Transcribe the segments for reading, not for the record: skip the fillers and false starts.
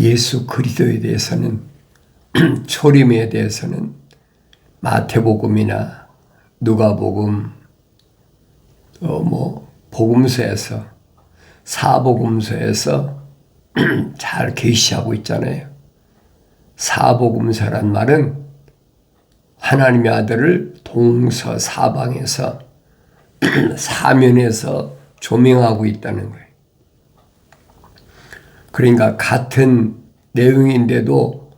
예수 그리스도에 대해서는 초림에 대해서는 마태복음이나 누가복음 복음서에서 사복음서에서 잘 계시하고 있잖아요. 사복음서란 말은 하나님의 아들을 동서사방에서 사면에서 조명하고 있다는 거예요. 그러니까 같은 내용인데도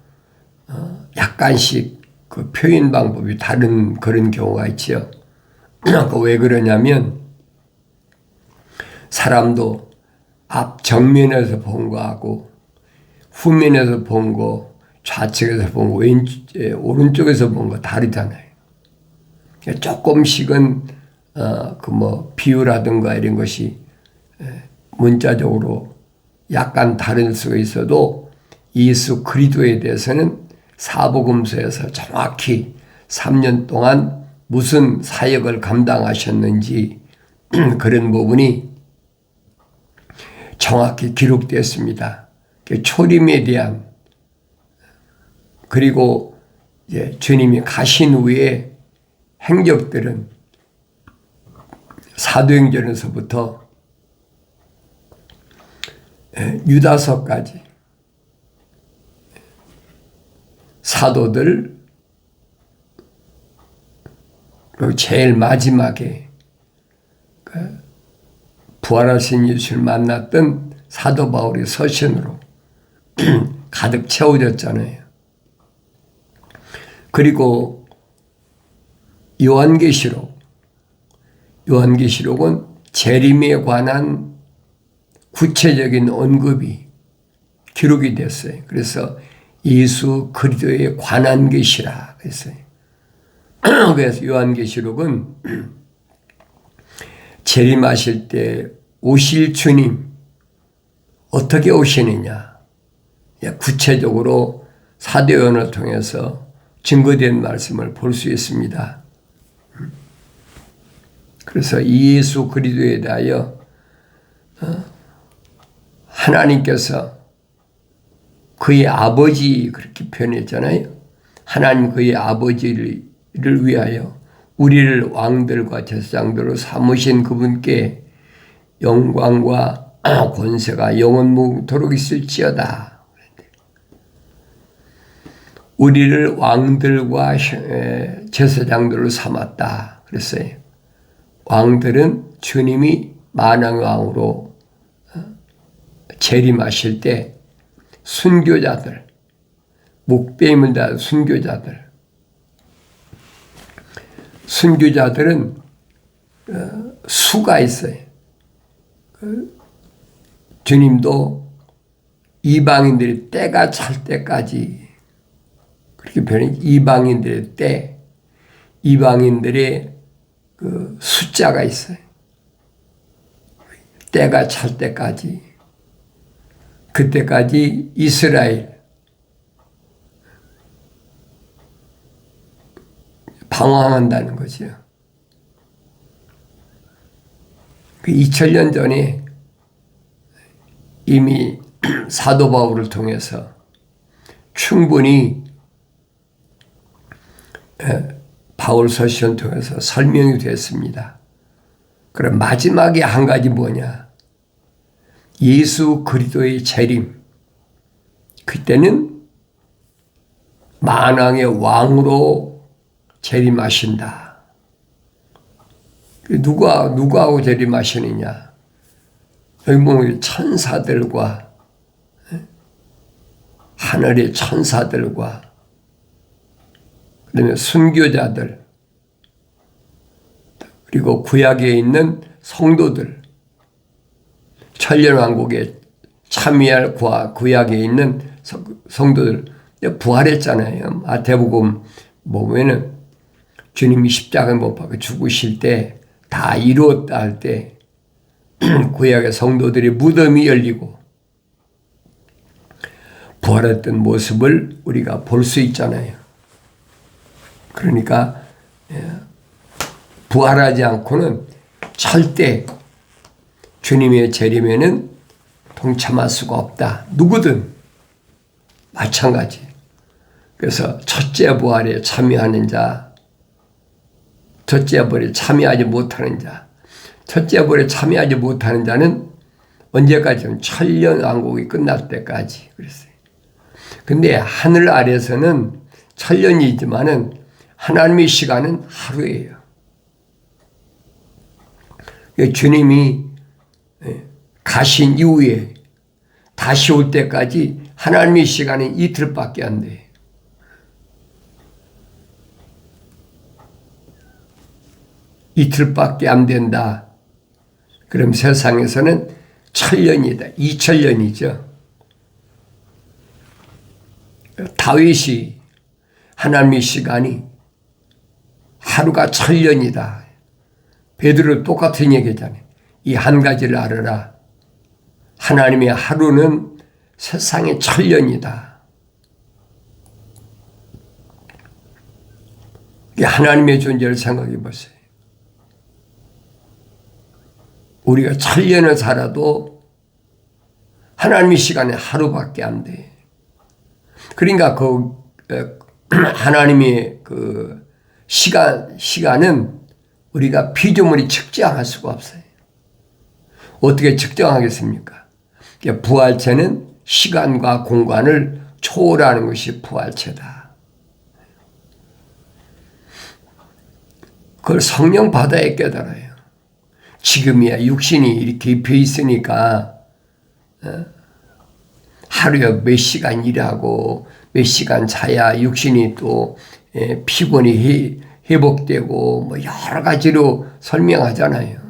약간씩 그 표현 방법이 다른 그런 경우가 있죠. 왜 그러냐면 사람도 앞 정면에서 본 거하고 후면에서 본 거, 좌측에서 본 거, 오른쪽에서 본 거 다르잖아요. 조금씩은 비유라든가 이런 것이 문자적으로 약간 다를 수가 있어도 예수 그리스도에 대해서는 사복음서에서 정확히 3년 동안 무슨 사역을 감당하셨는지 그런 부분이 정확히 기록되었습니다. 초림에 대한 그리고 이제 주님이 가신 후에 행적들은 사도행전에서부터 유다서까지 사도들 그리고 제일 마지막에 부활하신 예수를 만났던 사도 바울의 서신으로 가득 채워졌잖아요. 그리고 요한계시록은 재림에 관한 구체적인 언급이 기록이 됐어요. 그래서 예수 그리스도에 관한 계시라 했어요. 그래서 요한계시록은 재림하실 때 오실 주님 어떻게 오시느냐 구체적으로 사도 요한을 통해서 증거된 말씀을 볼 수 있습니다. 그래서 예수 그리스도에 대하여 하나님께서 그의 아버지 그렇게 표현했잖아요. 하나님 그의 아버지를 위하여 우리를 왕들과 제사장들로 삼으신 그분께 영광과 권세가 영원토록 있을지어다. 우리를 왕들과 제사장들로 삼았다. 그랬어요. 왕들은 주님이 만왕왕으로 재림하실 때 순교자들, 목배임을 다 순교자들은 수가 있어요. 주님도 이방인들이 때가 찰 때까지 그렇게 표현해. 이방인들의 때, 이방인들의 그 숫자가 있어요. 때가 찰 때까지. 그때까지 이스라엘 방황한다는 거죠. 2000년 전에 이미 사도 바울을 통해서 충분히 바울 서신을 통해서 설명이 됐습니다. 그럼 마지막에 한 가지 뭐냐? 예수 그리스도의 재림. 그때는 만왕의 왕으로 재림하신다. 누구하고 재림하시느냐? 여기 보면 천사들과 하늘의 천사들과 그다음에 순교자들 그리고 구약에 있는 성도들 천년왕국에 참여할 구약에 있는 성도들 부활했잖아요. 마태복음 보면은 주님이 십자가에 못 박혀 죽으실 때 다 이루었다 할 때 구약의 성도들의 무덤이 열리고 부활했던 모습을 우리가 볼 수 있잖아요. 그러니까 부활하지 않고는 절대 주님의 재림에는 동참할 수가 없다. 누구든 마찬가지. 그래서 첫째 부활에 참여하는 자, 첫째 부활에 참여하지 못하는 자, 첫째 부활에 참여하지 못하는 자는 언제까지는 천년왕국이 끝날 때까지 그랬어요. 근데 하늘 아래서는 천년이지만은 하나님의 시간은 하루예요. 주님이 가신 이후에 다시 올 때까지 하나님의 시간은 이틀밖에 안 돼요. 이틀밖에 안 된다. 그럼 세상에서는 천년이다. 2000년이죠. 다윗이 하나님의 시간이 하루가 천년이다. 베드로 똑같은 얘기잖아요. 이 한 가지를 알아라. 하나님의 하루는 세상의 천년이다. 하나님의 존재를 생각해 보세요. 우리가 천년을 살아도 하나님의 시간이 하루밖에 안 돼. 그러니까 하나님의 시간은 우리가 피조물이 측정할 수가 없어요. 어떻게 측정하겠습니까? 부활체는 시간과 공간을 초월하는 것이 부활체다. 그걸 성령 받아야 깨달아요. 지금이야 육신이 이렇게 입혀 있으니까 하루에 몇 시간 일하고 몇 시간 자야 육신이 또 피곤이 회복되고 뭐 여러 가지로 설명하잖아요.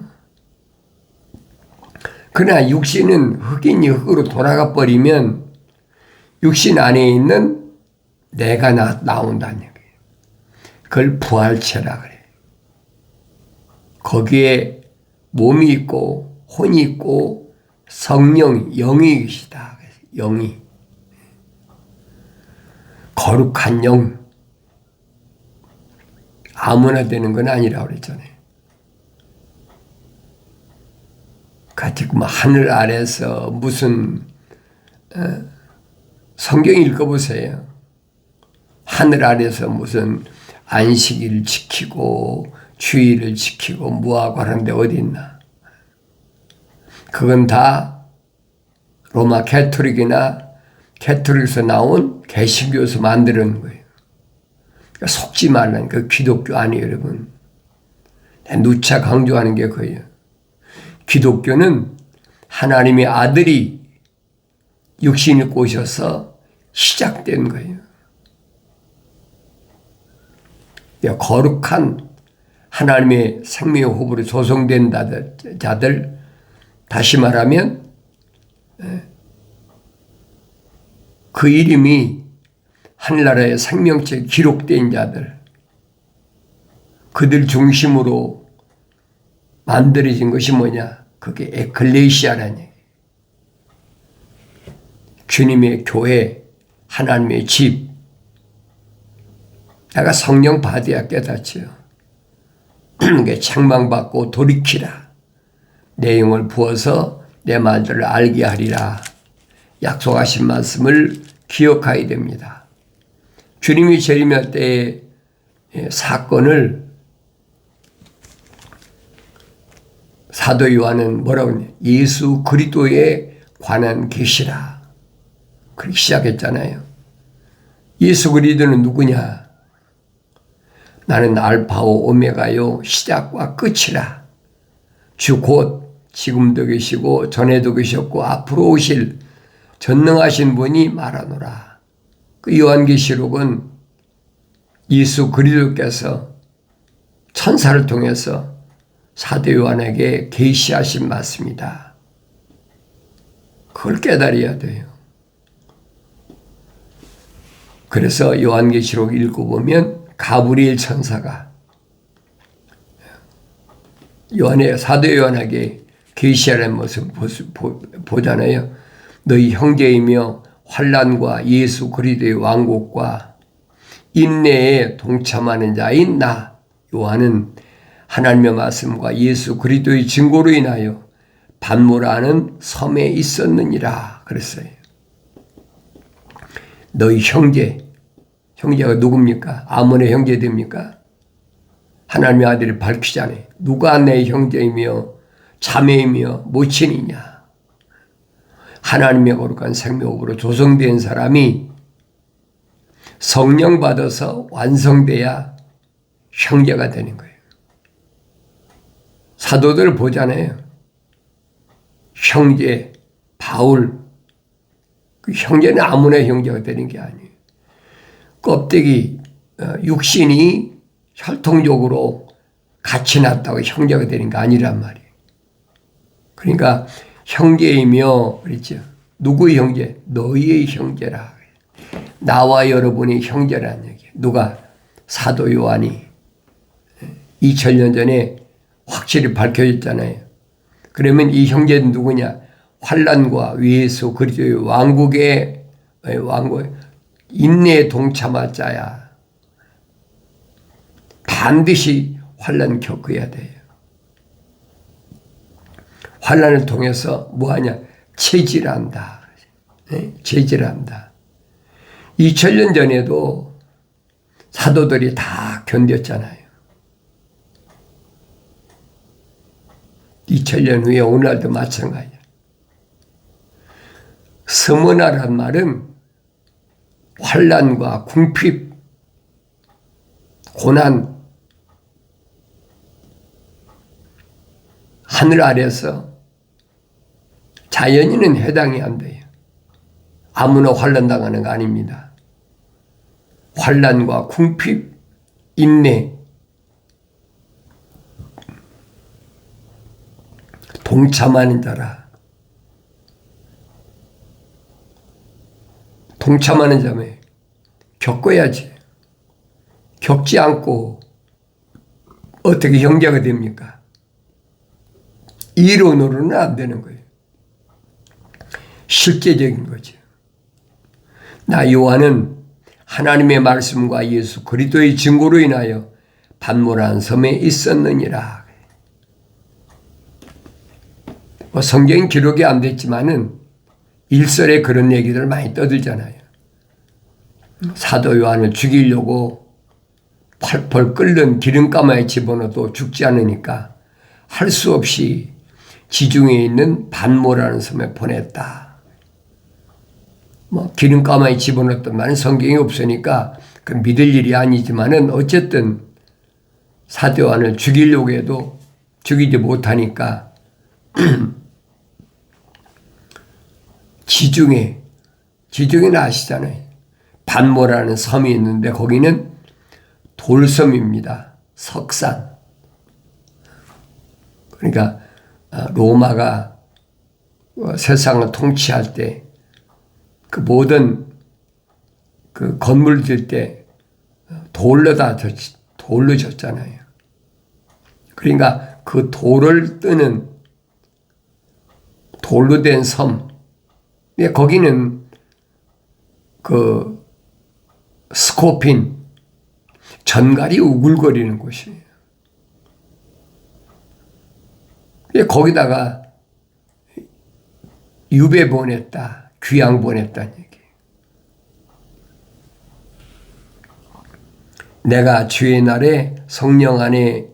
그러나 육신은 흙이니 흙으로 돌아가 버리면 육신 안에 있는 내가 나온다는 얘기예요. 그걸 부활체라 그래요. 거기에 몸이 있고 혼이 있고 성령, 영이 계시다. 영이. 거룩한 영. 아무나 되는 건 아니라고 그랬잖아요. 같이 하늘 아래서 무슨 성경 읽어보세요. 하늘 아래서 무슨 안식일을 지키고 주의를 지키고 뭐하고 하는데 어디 있나. 그건 다 로마 캐토릭이나 캐토릭에서 나온 개신교에서 만드는 거예요. 그러니까 속지 말라는 그 기독교 아니에요, 여러분. 누차 강조하는 게 그거예요. 기독교는 하나님의 아들이 육신을 꼬셔서 시작된 거예요. 거룩한 하나님의 생명의 호흡으로 조성된 자들, 다시 말하면 그 이름이 하늘나라의 생명체에 기록된 자들, 그들 중심으로 만들어진 것이 뭐냐? 그게 에클레시아라는 얘기예요. 주님의 교회, 하나님의 집. 내가 성령 받아야 깨닫지요. 책망받고 돌이키라. 내용을 부어서 내 말들을 알게 하리라. 약속하신 말씀을 기억해야 됩니다. 주님이 재림할 때의 사건을 사도 요한은 뭐라고 했냐? 예수 그리스도에 관한 계시라. 그렇게 시작했잖아요. 예수 그리스도는 누구냐? 나는 알파오 오메가요 시작과 끝이라. 주 곧 지금도 계시고 전에도 계셨고 앞으로 오실 전능하신 분이 말하노라. 그 요한계시록은 예수 그리스도께서 천사를 통해서 사도 요한에게 계시하신 말씀이다. 그걸 깨달아야 돼요. 그래서 요한계시록 읽어보면 가브리엘 천사가 사도 요한에게 계시하는 모습 보잖아요. 너희 형제이며 환난과 예수 그리스도의 왕국과 인내에 동참하는 자인 나 요한은 하나님의 말씀과 예수 그리스도의 증거로 인하여 반모라는 섬에 있었느니라 그랬어요. 너희 형제가 누굽니까? 아몬의 형제 됩니까? 하나님의 아들이 밝히잖아요. 누가 내 형제이며 자매이며 모친이냐? 하나님의 거룩한 생명으로 조성된 사람이 성령 받아서 완성돼야 형제가 되는 거예요. 사도들 보잖아요. 형제, 바울, 그 형제는 아무나 형제가 되는 게 아니에요. 껍데기, 육신이 혈통적으로 같이 났다고 형제가 되는 게 아니란 말이에요. 그러니까 형제이며 그랬죠. 누구의 형제? 너희의 형제라. 나와 여러분의 형제라는 얘기예요. 누가? 사도 요한이 2000년 전에 확실히 밝혀졌잖아요. 그러면 이 형제는 누구냐? 환난과 예수 그리스도의 왕국의 인내에 동참할 자야. 반드시 환난 겪어야 돼요. 환난을 통해서 뭐하냐? 체질한다. 체질한다. 2000년 전에도 사도들이 다 견뎠잖아요. 2000년 후에 오늘도 마찬가지야. 서머나란 말은 환난과 궁핍, 고난, 하늘 아래서 자연인은 해당이 안 돼요. 아무나 환난 당하는 거 아닙니다. 환난과 궁핍, 인내, 동참하는 자라. 동참하는 자매 겪어야지. 겪지 않고 어떻게 형제가 됩니까? 이론으로는 안 되는 거예요. 실제적인 거죠. 나 요한은 하나님의 말씀과 예수 그리스도의 증거로 인하여 반모란 섬에 있었느니라. 성경 기록이 안 됐지만은 일설에 그런 얘기들 많이 떠들잖아요. 사도 요한을 죽이려고 펄펄 끓는 기름가마에 집어넣어도 죽지 않으니까 할 수 없이 지중해에 있는 반모라는 섬에 보냈다. 기름가마에 집어넣었던 말은 성경이 없으니까 그 믿을 일이 아니지만은 어쨌든 사도 요한을 죽이려고 해도 죽이지 못하니까 지중해는 아시잖아요. 반모라는 섬이 있는데 거기는 돌섬입니다. 석산. 그러니까 로마가 세상을 통치할 때 그 모든 그 건물 질 때 돌로 졌잖아요. 그러니까 그 돌을 뜨는 돌로 된 섬. 거기는 그 스코핀 전갈이 우글거리는 곳이에요. 거기다가 유배 보냈다. 귀양 보냈다는 얘기예요. 내가 주의 날에 성령 안에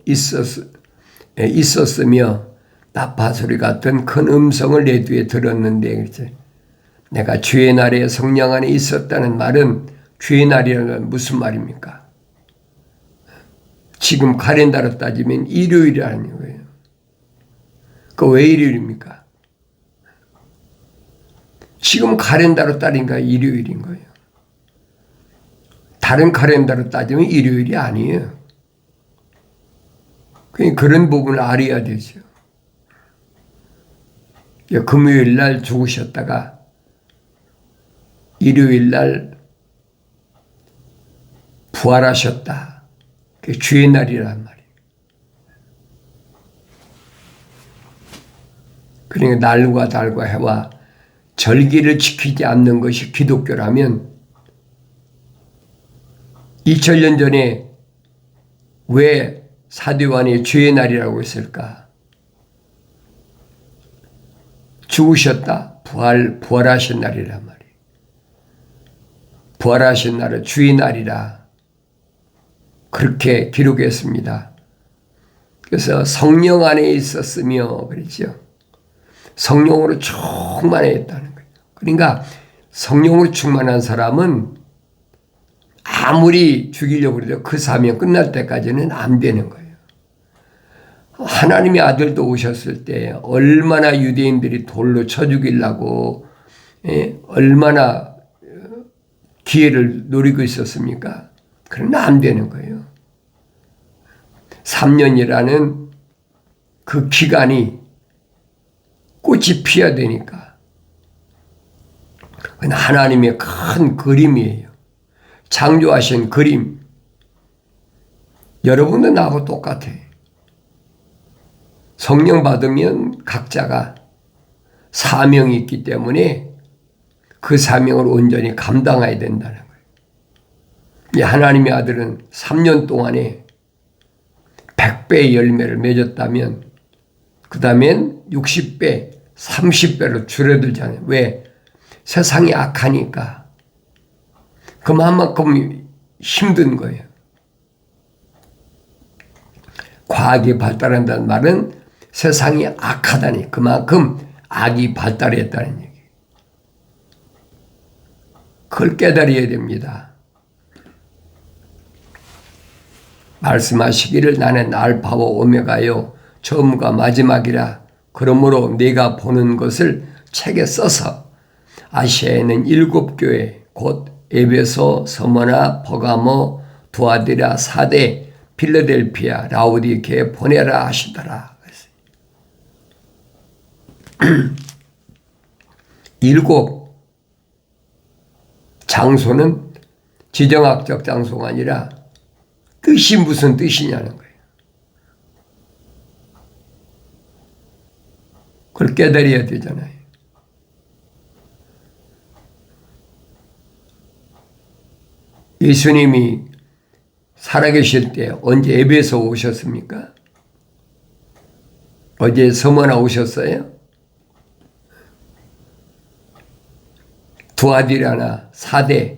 있었으며 나파소리 같은 큰 음성을 내 뒤에 들었는데 그렇지? 내가 주의 날에 성령 안에 있었다는 말은 주의 날이라는 건 무슨 말입니까? 지금 카렌다로 따지면 일요일이라는 거예요. 그 왜 일요일입니까? 지금 카렌다로 따르니까 일요일인 거예요. 다른 카렌다로 따지면 일요일이 아니에요. 그런 부분을 알아야 되죠. 금요일 날 죽으셨다가 일요일 날 부활하셨다. 그게 주의 날이란 말이에요. 그러니까 날과 달과 해와 절기를 지키지 않는 것이 기독교라면 2000년 전에 왜 사도 요한이 주의 날이라고 했을까? 죽으셨다. 부활하신 날이란 말이에요. 부활하신 날을 주의 날이라 그렇게 기록했습니다. 그래서 성령 안에 있었으며 그랬죠. 성령으로 충만했다는 거예요. 그러니까 성령으로 충만한 사람은 아무리 죽이려고 해도 그 사명 끝날 때까지는 안 되는 거예요. 하나님의 아들도 오셨을 때 얼마나 유대인들이 돌로 쳐 죽이려고 얼마나 기회를 노리고 있었습니까? 그러나 안 되는 거예요. 3년이라는 그 기간이 꽃이 피어야 되니까. 그건 하나님의 큰 그림이에요. 창조하신 그림. 여러분도 나하고 똑같아. 성령 받으면 각자가 사명이 있기 때문에 그 사명을 온전히 감당해야 된다는 거예요. 이 하나님의 아들은 3년 동안에 100배의 열매를 맺었다면 그 다음엔 60배, 30배로 줄어들잖아요. 왜? 세상이 악하니까. 그만큼 힘든 거예요. 과학이 발달한다는 말은 세상이 악하다니 그만큼 악이 발달했다는 얘기. 그걸 깨달아야 됩니다. 말씀하시기를 나는 알파와 오메가요 처음과 마지막이라. 그러므로 네가 보는 것을 책에 써서 아시아에 있는 7교회 곧 에베소, 서머나, 버가모, 두아디라, 사대, 필라델피아, 라오디게에 보내라 하시더라. 7 장소는 지정학적 장소가 아니라 뜻이 무슨 뜻이냐는 거예요. 그걸 깨달아야 되잖아요. 예수님이 살아계실 때 언제 에베소 오셨습니까? 어제 서머나 오셨어요? 두아디라나 사대,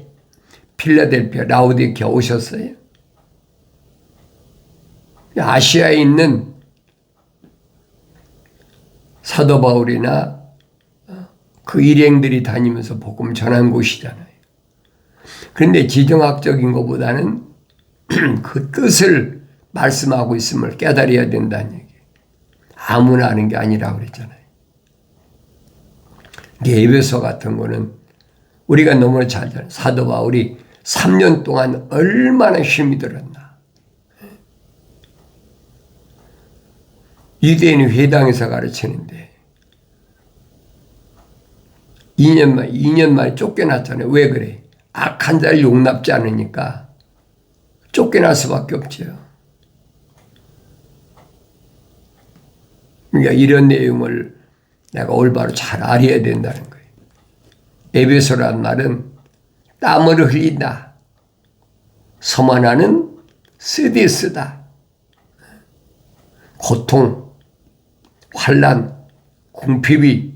필라델피아, 라오디게아 오셨어요? 아시아에 있는 사도 바울이나 그 일행들이 다니면서 복음 전한 곳이잖아요. 그런데 지정학적인 것보다는 그 뜻을 말씀하고 있음을 깨달아야 된다는 얘기예요. 아무나 아는 게 아니라고 그랬잖아요. 에베소 같은 거는 우리가 너무나 잘 알잖아요. 사도 바울이 3년 동안 얼마나 힘이 들었나. 유대인이 회당에서 가르치는데 2년 만에 쫓겨났잖아요. 왜 그래? 악한 자를 용납지 않으니까 쫓겨날 수밖에 없죠. 그러니까 이런 내용을 내가 올바로 잘 알아야 된다는 거예요. 에베소란 말은 땀을 흘린다. 서머나는 쓰디 쓰다. 고통, 환난, 궁핍이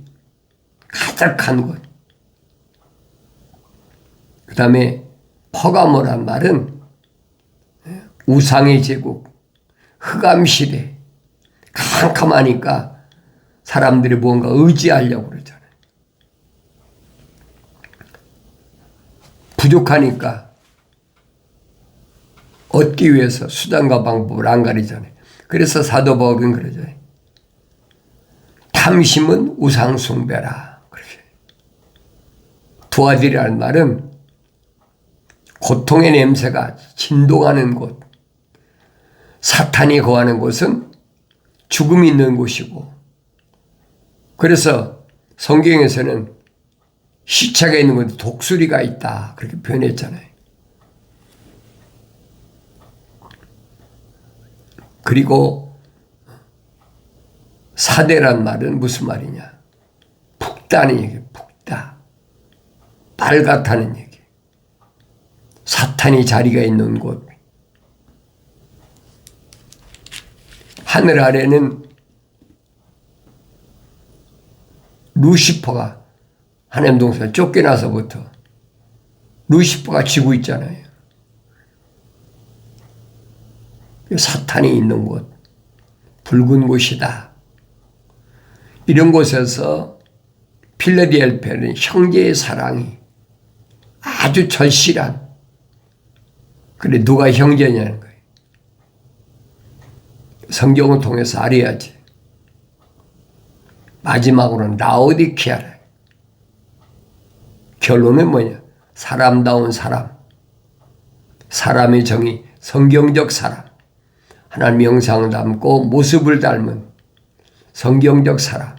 가득한 곳. 그 다음에 퍼가모란 말은 우상의 제국, 흑암시대, 캄캄하니까 사람들이 뭔가 의지하려고 그러잖아요. 부족하니까 얻기 위해서 수단과 방법을 안 가리잖아요. 그래서 사도 바울은 그러잖아요. 탐심은 우상 숭배라. 두아디라는 말은 고통의 냄새가 진동하는 곳, 사탄이 거하는 곳은 죽음이 있는 곳이고, 그래서 성경에서는 시체가 있는 곳에 독수리가 있다 그렇게 표현했잖아요. 그리고 사대란 말은 무슨 말이냐? 푹다는 얘기, 푹다. 빨갛다는 얘기. 사탄이 자리가 있는 곳. 하늘 아래는 루시퍼가 하나님 동산에 쫓겨나서부터 루시퍼가 지고 있잖아요. 사탄이 있는 곳, 붉은 곳이다. 이런 곳에서 필라델피아는 형제의 사랑이 아주 절실한, 그래 누가 형제냐는 거예요. 성경을 통해서 알아야지. 마지막으로는 라오디키아라. 결론은 뭐냐? 사람다운 사람, 사람의 정의, 성경적 사람, 하나님의 형상을 닮고 모습을 닮은 성경적 사람,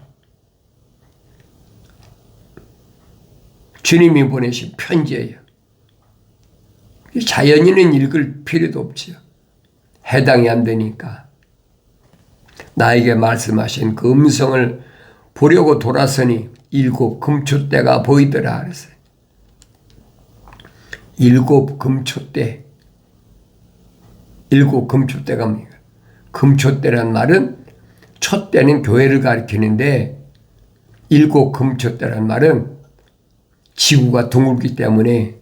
주님이 보내신 편지예요. 자연인은 읽을 필요도 없지요. 해당이 안 되니까. 나에게 말씀하신 그 음성을 보려고 돌아서니 7 금초대가 보이더라 그랬어요. 7 금초대. 7 금초대가 뭡니까? 금초대란 말은 촛대는 교회를 가리키는데 7 금초대란 말은 지구가 둥글기 때문에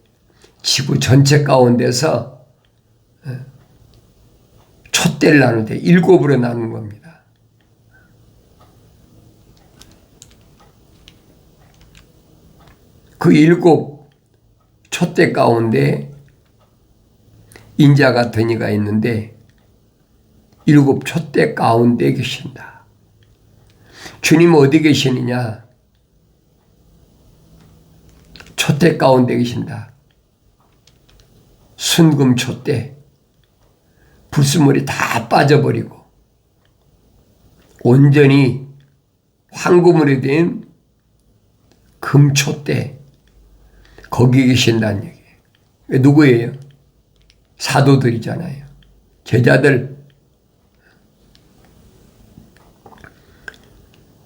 지구 전체 가운데서 촛대를 나누는데 7으로 나눈 겁니다. 그 7 촛대 가운데 인자 같은 이가 있는데 7 촛대 가운데 계신다. 주님 어디 계시느냐? 촛대 가운데 계신다. 순금 촛대. 불순물이 다 빠져버리고 온전히 황금으로 된 금촛대. 거기 계신다는 얘기예요. 누구예요? 사도들이잖아요. 제자들.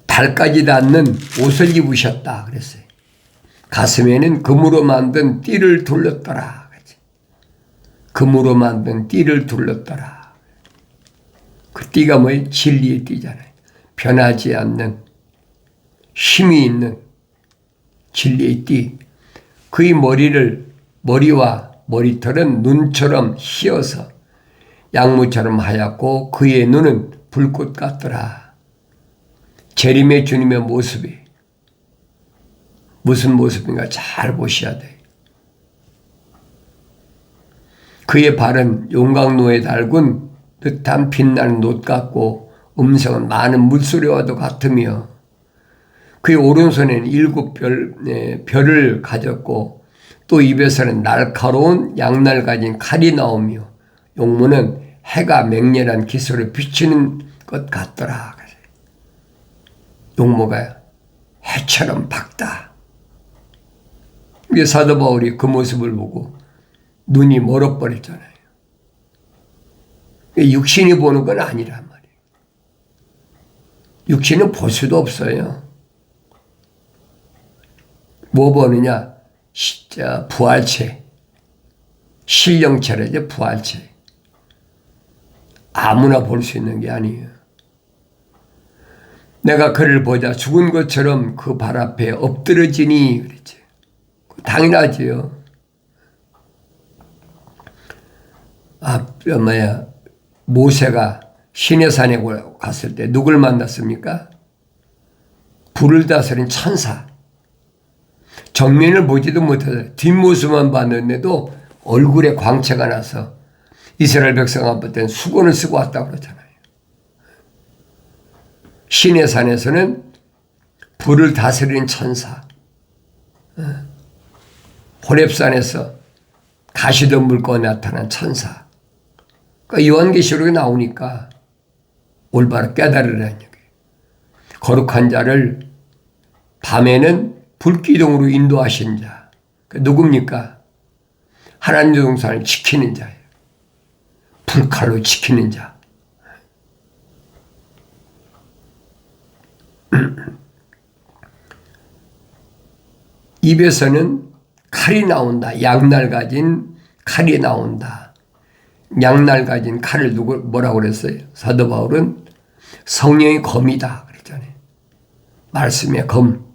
달까지 닿는 옷을 입으셨다 그랬어요. 가슴에는 금으로 만든 띠를 둘렀더라. 금으로 만든 띠를 둘렀더라. 그 띠가 뭐예요? 진리의 띠잖아요. 변하지 않는 힘이 있는 진리의 띠. 그의 머리와 머리털은 눈처럼 희어서 양무처럼 하얗고 그의 눈은 불꽃 같더라. 재림의 주님의 모습이 무슨 모습인가 잘 보셔야 돼요. 그의 발은 용광로에 달군 듯한 빛나는 놋 같고 음성은 많은 물소리와도 같으며 그의 오른손에는 7 별을 가졌고 또 입에서는 날카로운 양날 가진 칼이 나오며 용모는 해가 맹렬한 기소를 비치는 것 같더라. 용모가 해처럼 밝다. 이게 사도 바울이 그 모습을 보고 눈이 멀어버렸잖아요. 육신이 보는 건 아니란 말이에요. 육신은 볼 수도 없어요. 뭐 보느냐? 부활체. 신령체라죠. 부활체. 아무나 볼 수 있는 게 아니에요. 내가 그를 보자 죽은 것처럼 그 발 앞에 엎드러지니 그랬지. 당연하지요. 모세가 시내산에 갔을 때 누굴 만났습니까? 불을 다스린 천사. 정면을 보지도 못해서 뒷모습만 봤는데도 얼굴에 광채가 나서 이스라엘 백성 앞에 수건을 쓰고 왔다고 그러잖아요. 시내산에서는 불을 다스리는 천사. 호렙산에서 가시덤불 꺼 나타난 천사. 그러니까 요한계시록에 나오니까 올바로 깨달으라는 얘기예요. 거룩한 자를 밤에는 불기둥으로 인도하신 자. 누굽니까? 하나님의 동산을 지키는 자예요. 불칼로 지키는 자. 입에서는 칼이 나온다. 양날 가진 칼이 나온다. 양날 가진 칼을 뭐라고 그랬어요? 사도 바울은 성령의 검이다 그랬잖아요. 말씀의 검.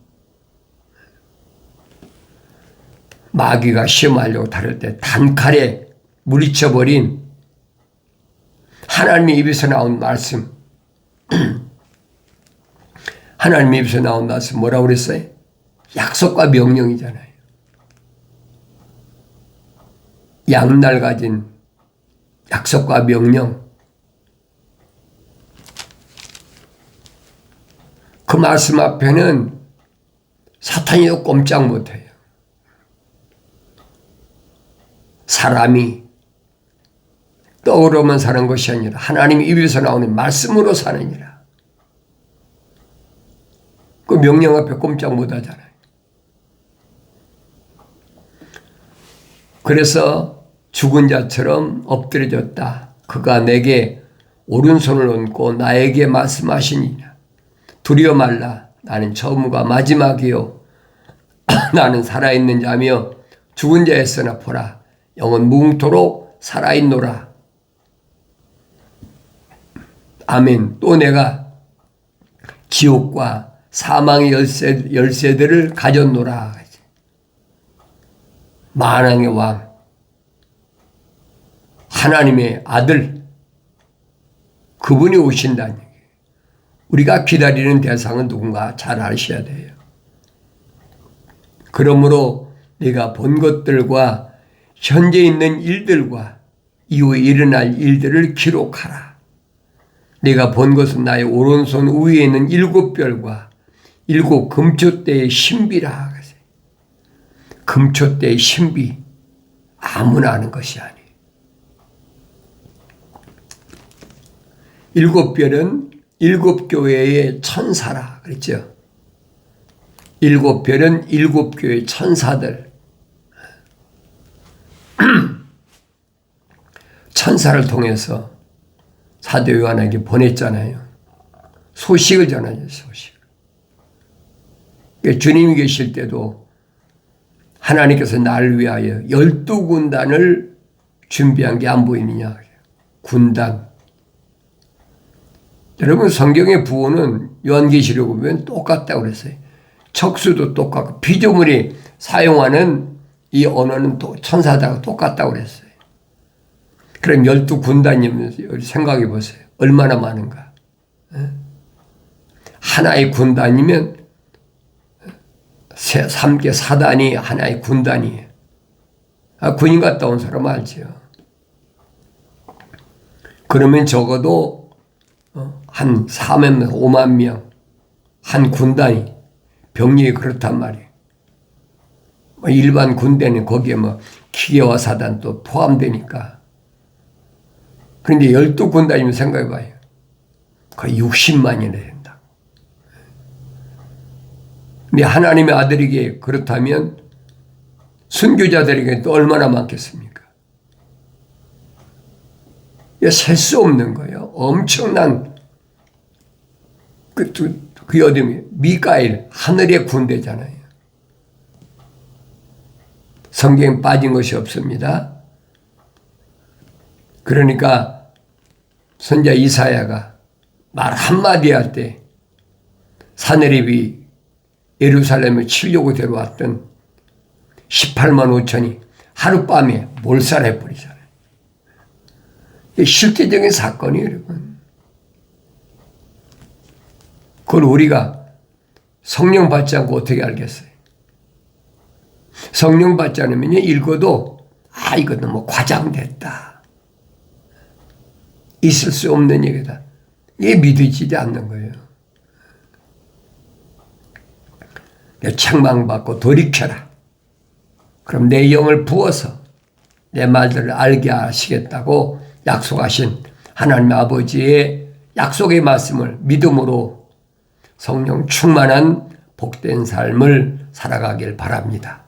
마귀가 시험하려고 다룰 때 단칼에 물리쳐버린 하나님의 입에서 나온 말씀. 하나님의 입에서 나온 말씀 뭐라고 그랬어요? 약속과 명령이잖아요. 양날 가진 약속과 명령. 그 말씀 앞에는 사탄이도 꼼짝 못해요. 사람이 떡으로만 사는 것이 아니라 하나님의 입에서 나오는 말씀으로 사느니라. 그 명령 앞에 꼼짝 못하잖아요. 그래서 죽은 자처럼 엎드려졌다. 그가 내게 오른손을 얹고 나에게 말씀하시니라. 두려워 말라. 나는 처음과 마지막이요. 나는 살아있는 자며 죽은 자였으나 보라. 영원 무궁토록 살아있노라. 아멘. 또 내가 지옥과 사망의 열쇠들을 가졌노라. 만왕의 왕, 하나님의 아들, 그분이 오신다는 얘기예요. 우리가 기다리는 대상은 누군가 잘 아셔야 돼요. 그러므로 내가 본 것들과 현재 있는 일들과 이후에 일어날 일들을 기록하라. 내가 본 것은 나의 오른손 위에 있는 7별과 7 금초대의 신비라. 금초대의 신비, 아무나 아는 것이 아니에요. 7별은 7교회의 천사라 그랬죠. 7별은 7교회의 천사들. 천사를 통해서 사도 요한에게 보냈잖아요. 소식을 전하죠. 소식. 주님이 계실 때도 하나님께서 나를 위하여 12군단을 준비한 게 안 보이느냐. 군단. 여러분 성경의 부호는 요한계시록 보면 똑같다고 그랬어요. 척수도 똑같고 피조물이 사용하는 이 언어는 또 천사다가 똑같다고 그랬어요. 그럼 12군단이면 생각해 보세요. 얼마나 많은가. 하나의 군단이면 3개 사단이 하나의 군단이에요. 군인 갔다 온 사람 알죠. 그러면 적어도 한 4만, 5만 명, 한 군단이 병력이 그렇단 말이에요. 일반 군대는 거기에 기계와 사단도 포함되니까. 그런데 12군단이면 생각해봐요. 거의 60만이나 된다. 근데 하나님의 아들에게 그렇다면 순교자들에게 또 얼마나 많겠습니까? 셀 수 없는 거예요. 엄청난 그 어둠이 미가엘 하늘의 군대잖아요. 성경에 빠진 것이 없습니다. 그러니까 선지자 이사야가 말 한마디 할 때 사내립이 예루살렘을 치려고 데려왔던 18만 5천이 하룻밤에 몰살해버리잖아요. 이게 실제적인 사건이에요, 여러분. 그걸 우리가 성령 받지 않고 어떻게 알겠어요? 성령 받지 않으면 읽어도 이거 너무 과장됐다. 있을 수 없는 얘기다. 이게 믿어지지 않는 거예요. 책망받고 돌이켜라. 그럼 내 영을 부어서 내 말들을 알게 하시겠다고 약속하신 하나님 아버지의 약속의 말씀을 믿음으로 성령 충만한 복된 삶을 살아가길 바랍니다.